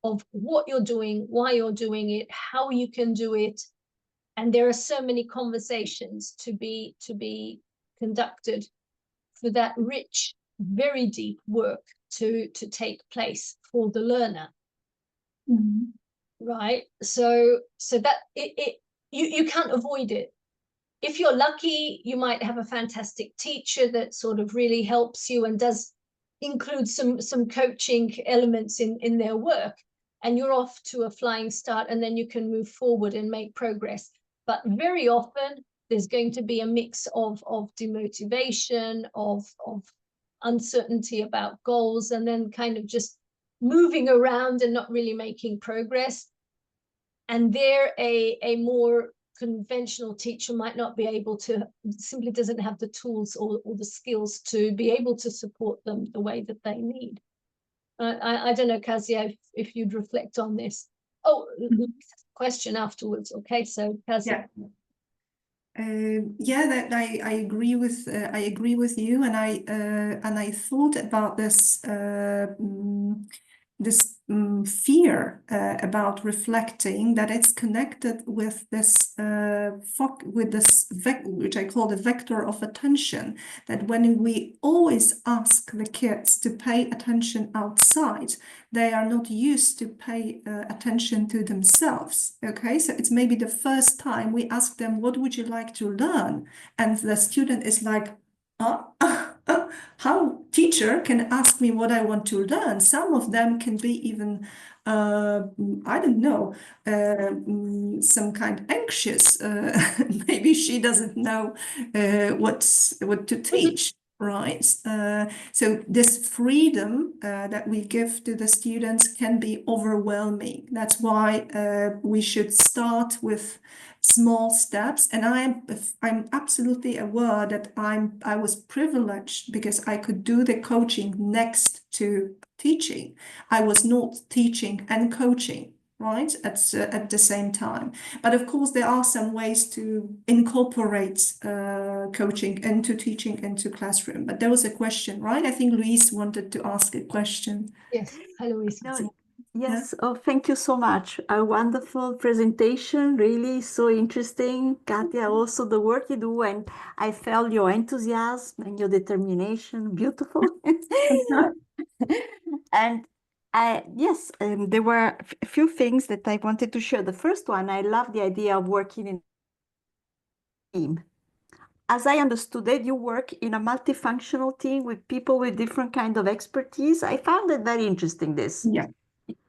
of what you're doing, why you're doing it, how you can do it. And there are so many conversations to be conducted for that rich, very deep work to take place for the learner. Mm-hmm. Right? So that you can't avoid it. If you're lucky, you might have a fantastic teacher that sort of really helps you and does include some coaching elements in their work, and you're off to a flying start, and then you can move forward and make progress. But very often there's going to be a mix of demotivation, of uncertainty about goals, and then kind of just moving around and not really making progress. And there a more conventional teacher might not be able to, simply doesn't have the tools or the skills to be able to support them the way that they need. I don't know, Kasia, if you'd reflect on this. Oh, question afterwards. Okay, so Kasia. Yeah, that I agree with you, and I thought about this fear about reflecting, that it's connected with this which I call the vector of attention, that when we always ask the kids to pay attention outside, they are not used to pay attention to themselves. Okay, so it's maybe the first time we ask them, what would you like to learn? And the student is like, how teacher can ask me what I want to learn? Some of them can be even, I don't know, some kind of anxious. Maybe she doesn't know what to teach, right? So this freedom that we give to the students can be overwhelming. That's why we should start with small steps. And I'm absolutely aware that I was privileged because I could do the coaching next to teaching. I was not teaching and coaching, right, at the same time. But of course, there are some ways to incorporate coaching into teaching into classroom. But there was a question, right? I think Louise wanted to ask a question. Yes, hi, Louise. No, yes, oh, thank you so much. A wonderful presentation, really so interesting. Katia, also the work you do, and I felt your enthusiasm and your determination, beautiful. And yes, there were a few things that I wanted to share. The first one, I love the idea of working in a team. As I understood it, you work in a multifunctional team with people with different kind of expertise. I found it very interesting, this. Yeah.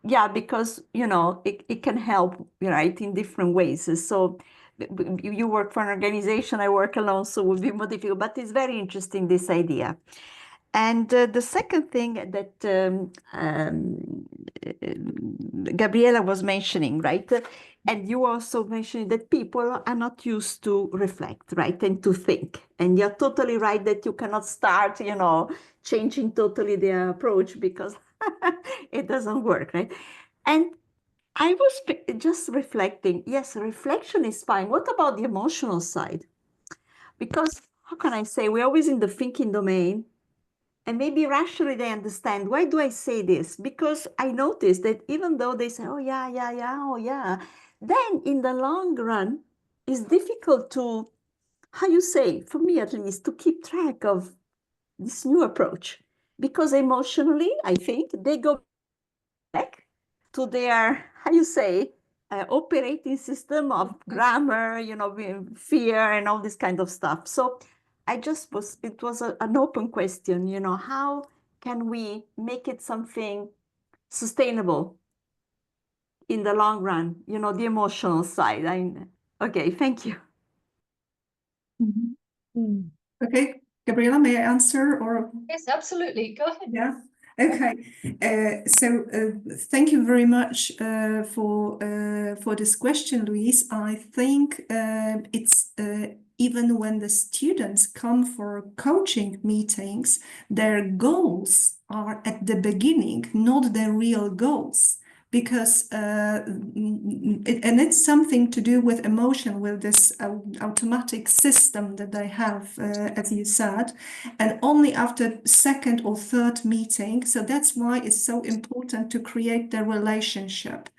Yeah, because, it can help, right, in different ways. So you work for an organization, I work alone, so it would be more difficult, but it's very interesting, this idea. And the second thing that Gabriela was mentioning, right? And you also mentioned that people are not used to reflect, right? And to think. And you're totally right that you cannot start, you know, changing totally their approach because it doesn't work, right? And I was just reflecting. Yes, reflection is fine. What about the emotional side? Because how can I say, we're always in the thinking domain. And maybe rationally they understand, why do I say this? Because I noticed that even though they say, oh yeah, oh yeah, then in the long run, it's difficult to, how you say, for me at least, to keep track of this new approach. Because emotionally, I think they go back to their, how you say, operating system of grammar, you know, fear and all this kind of stuff. So it was an open question, you know, how can we make it something sustainable in the long run, you know, the emotional side. Okay, thank you. Okay, Gabriela, may I answer or? Yes, absolutely. Go ahead. Yeah. Okay. Thank you very much for this question, Louise. I think it's even when the students come for coaching meetings, their goals are at the beginning, not their real goals. Because it's something to do with emotion, with this automatic system that they have, as you said, and only after second or third meeting. So that's why it's so important to create the relationship.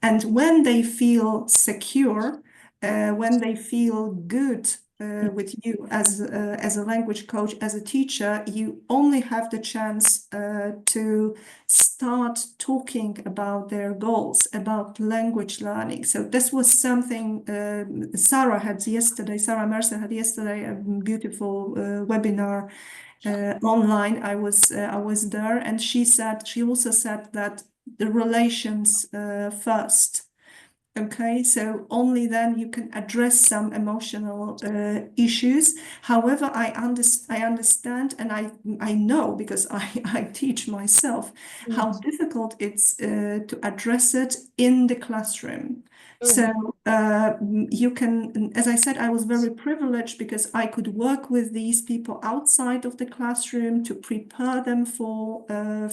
And when they feel secure, when they feel good with you as a language coach, as a teacher, you only have the chance to start talking about their goals, about language learning. So this was something Sarah Mercer had yesterday, a beautiful webinar online. I was there, and she also said that the relations first. Okay, so only then you can address some emotional issues. However, I understand, and I know because I teach myself how difficult it's to address it in the classroom. So you can, as I said, I was very privileged because I could work with these people outside of the classroom to prepare them for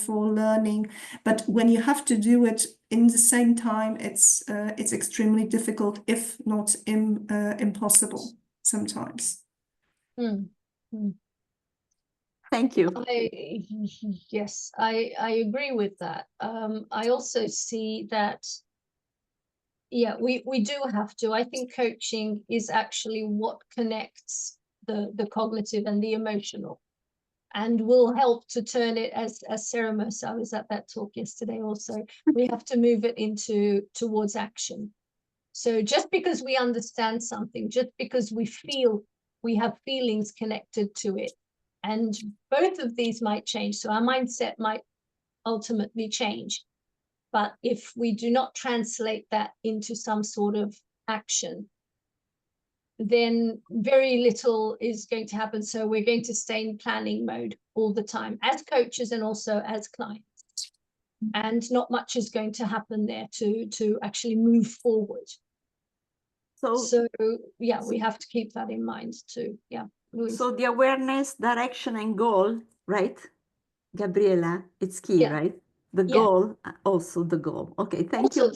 learning. But when you have to do it in the same time, it's extremely difficult, if not impossible sometimes. Thank you. Yes, I agree with that. I also see that, yeah, we do have to. I think coaching is actually what connects the cognitive and the emotional, and will help to turn it, as Sarah Mercer, I was at that talk yesterday also, we have to move it towards action. So just because we understand something, just because we have feelings connected to it, and both of these might change. So our mindset might ultimately change. But if we do not translate that into some sort of action, then very little is going to happen. So we're going to stay in planning mode all the time as coaches and also as clients. And not much is going to happen there to actually move forward. So yeah, we have to keep that in mind too. Yeah. Louise. So the awareness, direction, and goal, right? Gabriela, it's key, right? The goal, also the goal. Okay, thank you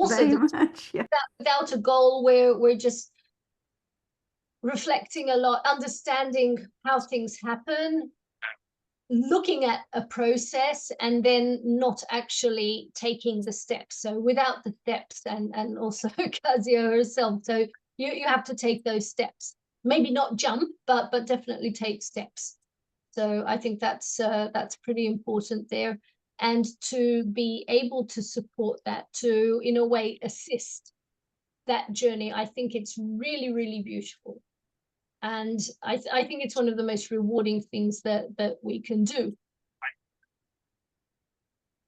very much. Yeah. Without a goal, we're just reflecting a lot, understanding how things happen, looking at a process, and then not actually taking the steps. So without the steps, and also Kazia herself, so you have to take those steps. Maybe not jump, but definitely take steps. So I think that's pretty important there. And to be able to support that, to in a way assist that journey, I think it's really, really beautiful. And I think it's one of the most rewarding things that we can do.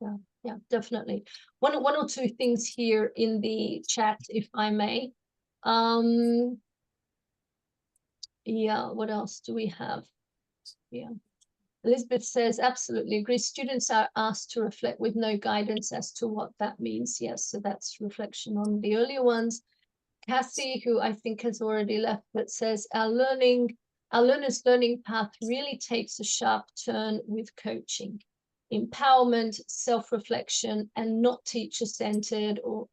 Yeah, definitely. One or two things here in the chat, if I may. Yeah, what else do we have? Yeah. Elizabeth says, absolutely agree. Students are asked to reflect with no guidance as to what that means. Yes, so that's reflection on the earlier ones. Cassie, who I think has already left, but says, our learner's learning path really takes a sharp turn with coaching. Empowerment, self-reflection, and not teacher-centered or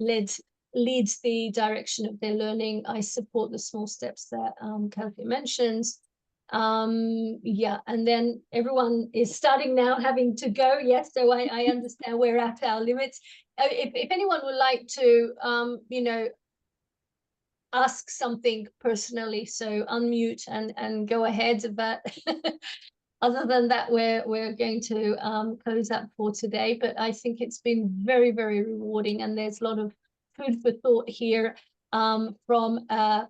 leads the direction of their learning. I support the small steps that Kathy mentions. Yeah, and then everyone is starting now having to go. Yes, so I understand we're at our limits. If anyone would like to, you know, ask something personally, so unmute and go ahead. But other than that, we're going to close up for today. But I think it's been very, very rewarding, and there's a lot of food for thought here from a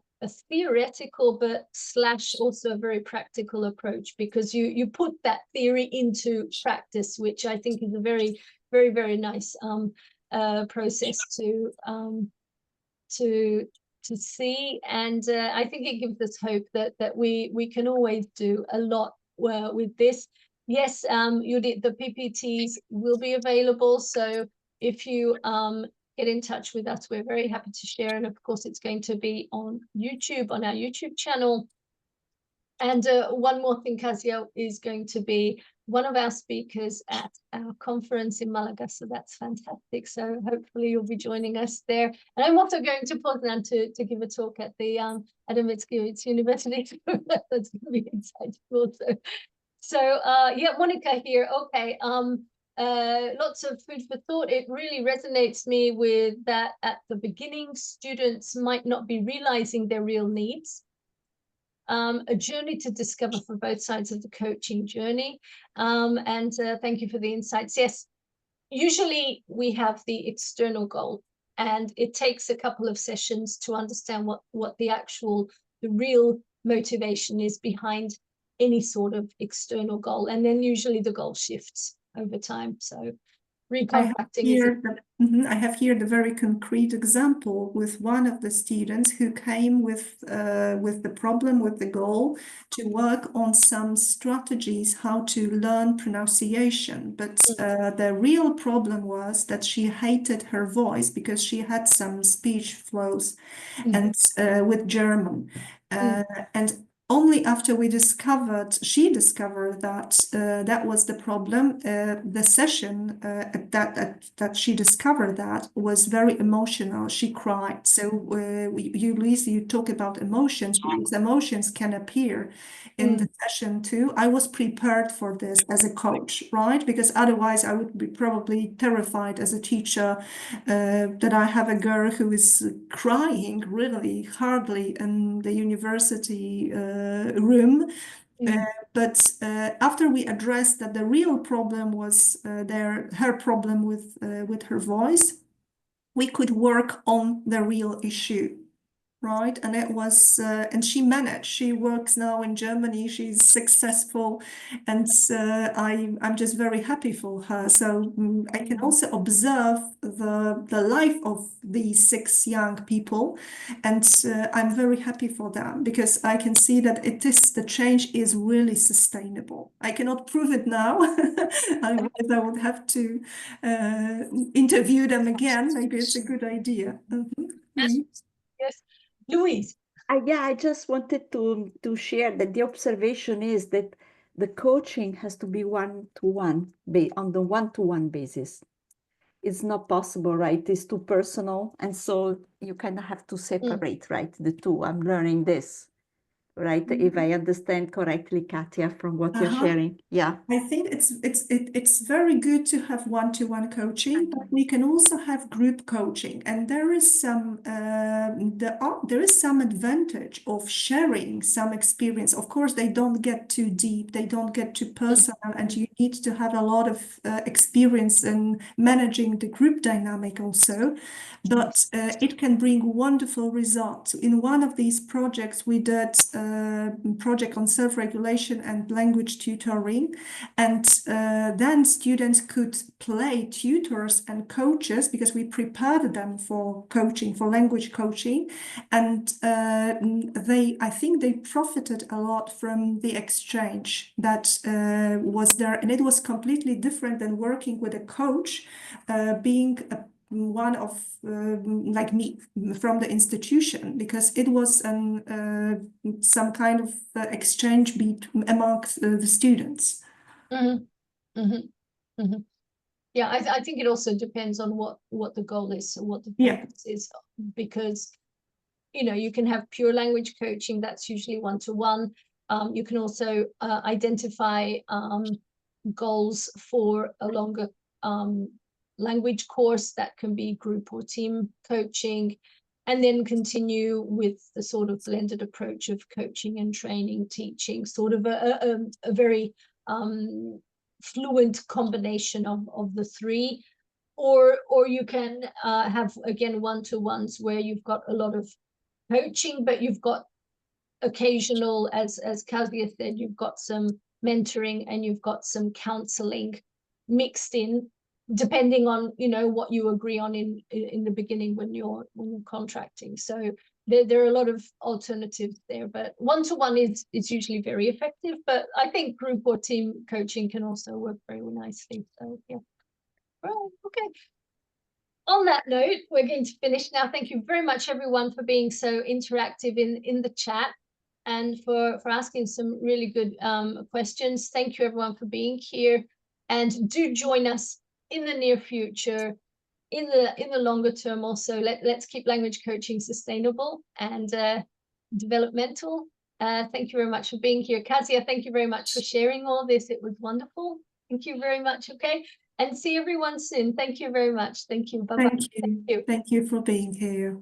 theoretical but / also a very practical approach, because you put that theory into practice, which I think is a very, very, very nice process to see. And I think it gives us hope that we can always do a lot with this. Yes, the PPTs will be available, so if you get in touch with us, we're very happy to share. And of course, it's going to be on YouTube, on our YouTube channel. And one more thing, Kasia is going to be one of our speakers at our conference in Malaga, so that's fantastic. So hopefully you'll be joining us there. And I'm also going to Poznan to give a talk at the Adam Mickiewicz University. That's going to be exciting also. So yeah, Monica here. Okay. Lots of food for thought. It really resonates me with that at the beginning, students might not be realizing their real needs. A journey to discover for both sides of the coaching journey. And thank you for the insights. Yes, usually we have the external goal, and it takes a couple of sessions to understand what the real motivation is behind any sort of external goal. And then usually the goal shifts over time. So I have here the very concrete example with one of the students who came with the problem, with the goal to work on some strategies how to learn pronunciation. But the real problem was that she hated her voice because she had some speech flows and with German. And only after she discovered that that was the problem, the session that she discovered that was very emotional. She cried. So you talk about emotions, because emotions can appear in the session too. I was prepared for this as a coach, right? Because otherwise I would be probably terrified as a teacher that I have a girl who is crying really hardly in the university room. But after we addressed that the real problem was her problem with her voice, we could work on the real issue, right? And it was and she managed. She works now in Germany. She's successful, and I'm just very happy for her. So I can also observe the life of these 6 young people, and I'm very happy for them, because I can see that the change is really sustainable. I cannot prove it now. Otherwise I would have to interview them again. Maybe it's a good idea. Yes. Louise. I just wanted to share that the observation is that the coaching has to be one-to-one, on the one-to-one basis. It's not possible, right? It's too personal. And so you kind of have to separate, right? The two. I'm learning this, right? If I understand correctly, Katia, from what you're sharing. Yeah. I think it's very good to have one-to-one coaching, but we can also have group coaching, and there is some advantage of sharing some experience. Of course, they don't get too deep, they don't get too personal, and you need to have a lot of experience in managing the group dynamic also. But it can bring wonderful results. In one of these projects, we did project on self-regulation and language tutoring. And then students could play tutors and coaches because we prepared them for coaching, for language coaching. And I think they profited a lot from the exchange that was there. And it was completely different than working with a coach, being one of like me from the institution, because it was some kind of exchange amongst the students. Mm-hmm. Mm-hmm. Mm-hmm. Yeah, I think it also depends on what the goal is, or what the focus is, because you can have pure language coaching that's usually one-to-one. You can also identify goals for a longer language course that can be group or team coaching, and then continue with the sort of blended approach of coaching and training, teaching, sort of a very fluent combination of the three. Or you can have, again, one-to-ones where you've got a lot of coaching, but you've got occasional, as Kasia said, you've got some mentoring and you've got some counseling mixed in, depending on what you agree on in the beginning when you're contracting. So there are a lot of alternatives there, but one-to-one is usually very effective, but I think group or team coaching can also work very nicely. So yeah. Right, okay. On that note, we're going to finish now. Thank you very much, everyone, for being so interactive in the chat and for asking some really good questions. Thank you, everyone, for being here, and do join us in the near future, in the longer term also. Let's keep language coaching sustainable and developmental. Thank you very much for being here. Kasia, thank you very much for sharing all this. It was wonderful. Thank you very much. Okay. And see everyone soon. Thank you very much. Thank you. Bye-bye. Thank you. Thank you for being here.